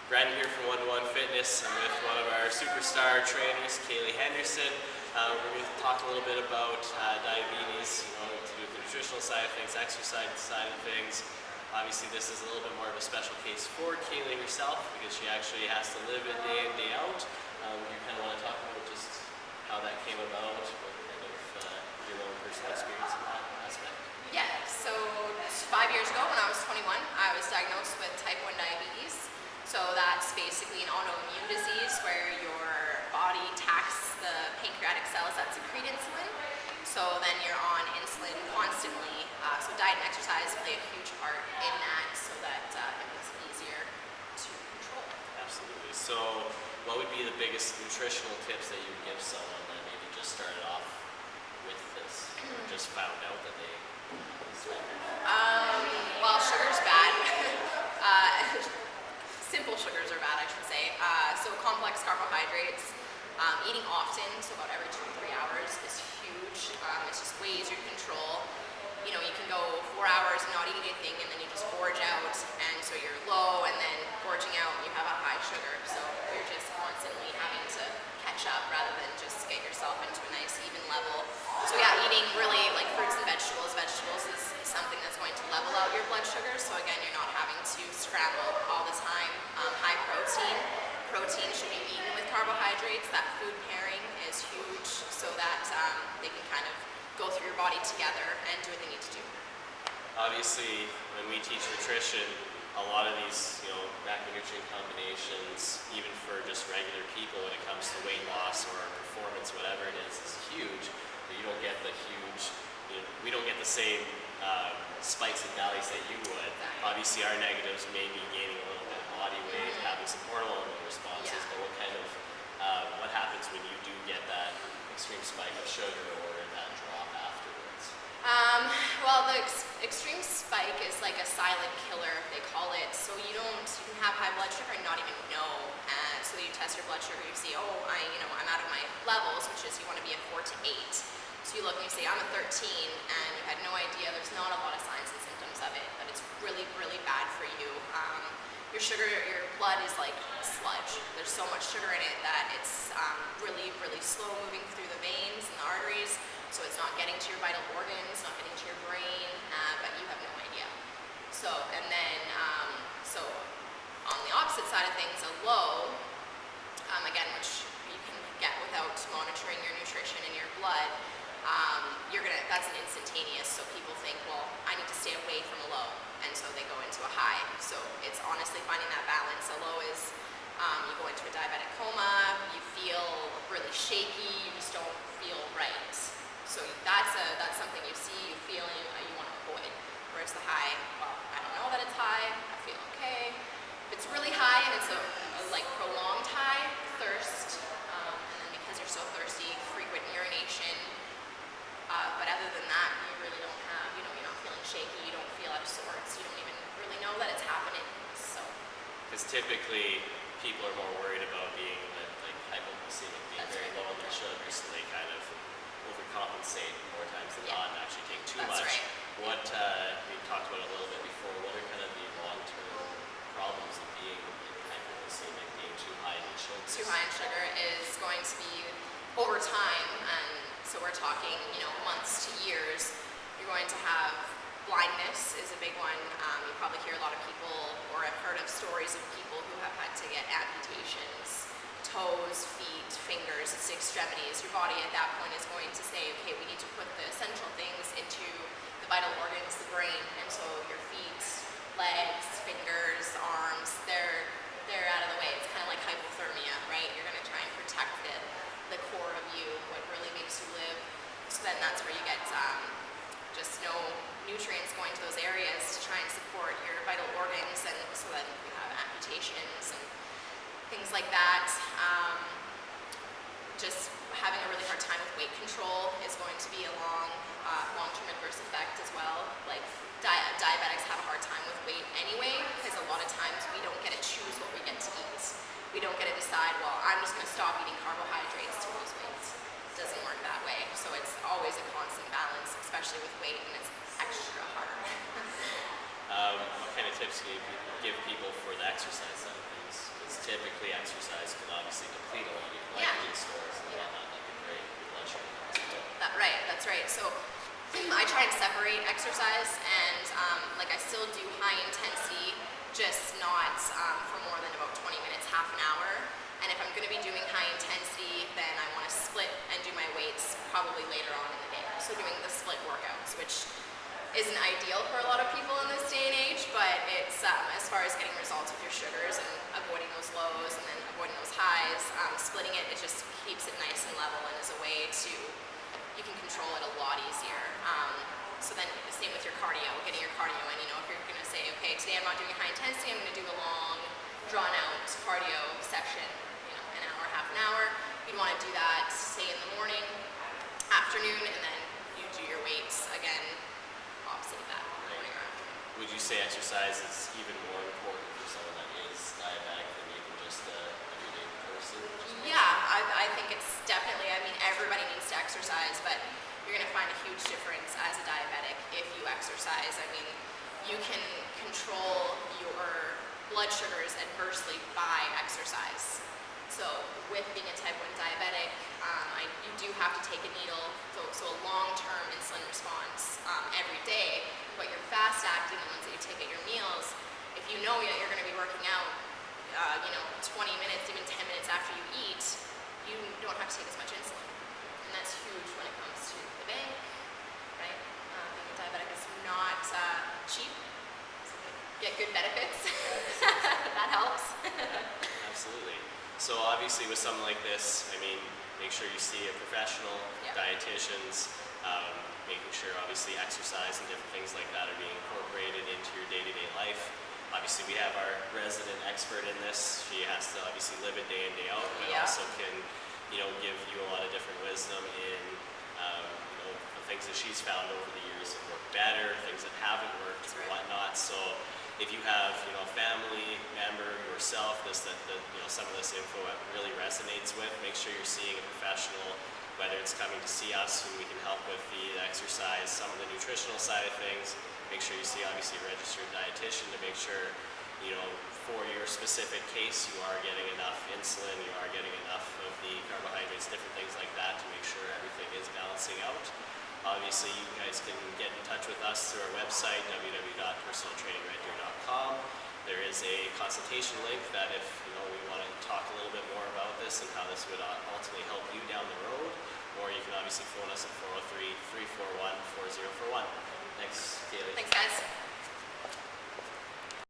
Brandon here from One to One Fitness. I'm with one of our superstar trainers, Kaley Henderson. We're going to talk a little bit about diabetes, to do with the nutritional side of things, exercise side of things. Obviously, this is a little bit more of a special case for Kaley herself because she actually has to live it day in, day out. You kind of want to talk about just how that came about, what kind of your own personal experience in that aspect. Yeah, so 5 years ago when I was 21, I was diagnosed with type 1 diabetes. So that's basically an autoimmune disease where your body attacks the pancreatic cells that secrete insulin. So then you're on insulin constantly. So diet and exercise play a huge part in that so that it makes it easier to control. Absolutely. So what would be the biggest nutritional tips that you would give someone that maybe just started off with this or just found out that they Well, sugar's bad. Simple sugars are bad, I should say. So complex carbohydrates, eating often, so about every 2 to 3 hours is huge. It's just way easier to control. You know, you can go 4 hours and not eat anything and then you just gorge out, and so you're low, and then gorging out and you have a high sugar. So you're just constantly having to catch up rather than just get yourself into a nice even level. So yeah, eating really like fruits and vegetables. Vegetables is something that's going to level out your blood sugar. So again, you're not having to scramble all the time. High protein. Protein should be eaten with carbohydrates. That food pairing is huge so that they can kind of go through your body together and do what they need to do. Obviously, when we teach nutrition, a lot of these, macronutrient combinations, even for just regular people when it comes to weight loss or performance, whatever it is huge. But you don't get the huge, we don't get the same spikes and valleys that you would. Exactly. Obviously, our negatives may be gaining a little bit of body weight, having some hormonal responses, Yeah. but what kind of, what happens when you do get that extreme spike of sugar or that drop afterwards? Well, the extreme spike is like a silent killer, they call it. So you can have high blood sugar and not even know. So you test your blood sugar, you see, I'm out of my levels, which is you want to be at 4 to 8. So you look and you say, I'm a 13, and you had no idea. There's not a lot of signs and symptoms of it, but it's really, really bad for you. Your blood is like sludge. There's so much sugar in it that it's really, really slow moving through the veins and the arteries. So it's not getting to your vital organs, not getting to your brain, but you have no idea. So on the opposite side of things, a low, again, which you can get without monitoring your nutrition and your blood, that's an instantaneous. So people think, well, I need to stay away from a low, and so they go into a high. So it's honestly finding that balance. A low is you go into a diabetic coma, you feel really shaky, you just don't feel right. So that's something you see, you feel, and you want to avoid. Whereas the high, well, I don't know that it's high, I feel okay. If it's really high and it's a prolonged high, thirst, and then because you're so thirsty, frequent urination. But other than that, you really don't have, you're not feeling shaky, you don't feel out of sorts, you don't even really know that it's happening. So. Because typically, people are more worried about being hypoglycemic, being That's very right. low on their sugar, so they kind of overcompensate more times than not and actually take too That's much. right. What we talked about a little bit before, what are kind of the long-term problems of being hypoglycemic, being too high in sugar? Too high in sugar is going to be over time, and so we're talking, months to years. You're going to have blindness is a big one. You probably hear a lot of people, or have heard of stories of people who have had to get amputations, toes, feet, fingers, it's the extremities. Your body at that point is going to say, okay, we need to put the essential things into the vital organs, the brain, and so your feet, legs, fingers, arms, they're out of the way. It's kind of like hypothermia, right? You're going to try and protect the core of you, what really makes you live. So then that's where you get just no nutrients going to those areas to try and support your vital organs, and so then you have amputations and things like that. Just having a really hard time with weight control is going to be a long-term adverse effect as well. Like diabetics have a hard time with weight anyway, because a lot of times we don't get to choose what we get to eat. We don't get to decide, well, I'm just going to stop eating carbohydrates to lose weight. It doesn't work that way. So it's always a constant balance, especially with weight, and it's extra hard. What kind of tips can you give people for the exercise side of things? Because typically exercise can obviously deplete a lot of your Yeah. glycogen stores and whatnot that can break your blood sugar as well. That's right. So I try and separate exercise, and like I still do high intensity, just not for more than about 20 minutes, half an hour. And if I'm going to be doing high intensity, then I want to split and do my weights probably later on in the day. So doing the split workouts, which isn't ideal for a lot of people in this day and age, but it's as far as getting results with your sugars and avoiding those lows and then avoiding those highs, splitting it, it just keeps it nice and level and is a way to, you can control it a lot easier. So then the same with your cardio, getting your cardio in. You know, if you're going to say, okay, today I'm not doing high intensity, I'm going to do a long, drawn out cardio session, you know, an hour, half an hour. You'd want to do that, say in the morning, afternoon, and then you do your weights again, opposite of that, morning or afternoon. Would you say exercise is even more important for someone that is diabetic than even just a everyday person? Yeah, I think it's definitely, I mean, everybody needs to exercise, but you're going to find a huge difference as a diabetic if you exercise. I mean, you can control your blood sugars adversely by exercise. So with being a type 1 diabetic, you do have to take a needle, so a long-term insulin response every day, but your fast-acting, the ones that you take at your meals, if you know that you're going to be working out, 20 minutes, even 10 minutes after you eat, you don't have to take as much insulin. And that's huge when it comes to the bank, right? Being a diabetic is not cheap, so get good benefits. That helps. Absolutely. So obviously with something like this, I mean, make sure you see a professional, dietitians, making sure obviously exercise and different things like that are being incorporated into your day-to-day life. Obviously we have our resident expert in this. She has to obviously live it day in, day out, but also can, give you a lot of different wisdom in, the things that she's found over the years that work better, things that haven't worked, and whatnot. So if you have, a family member, yourself, some of this info really resonates with, make sure you're seeing a professional, whether it's coming to see us, who we can help with the exercise, some of the nutritional side of things. Make sure you see, obviously, a registered dietitian to make sure, for your specific case, you are getting enough insulin, you are getting enough of the carbohydrates, different things like that to make sure everything is balancing out. Obviously, you guys can get in touch with us through our website, www.personaltrainingreddeer.com. There is a consultation link that if we want to talk a little bit more about this and how this would ultimately help you down the road, or you can obviously phone us at 403-341-4041. Thanks, Kaley. Thanks, guys.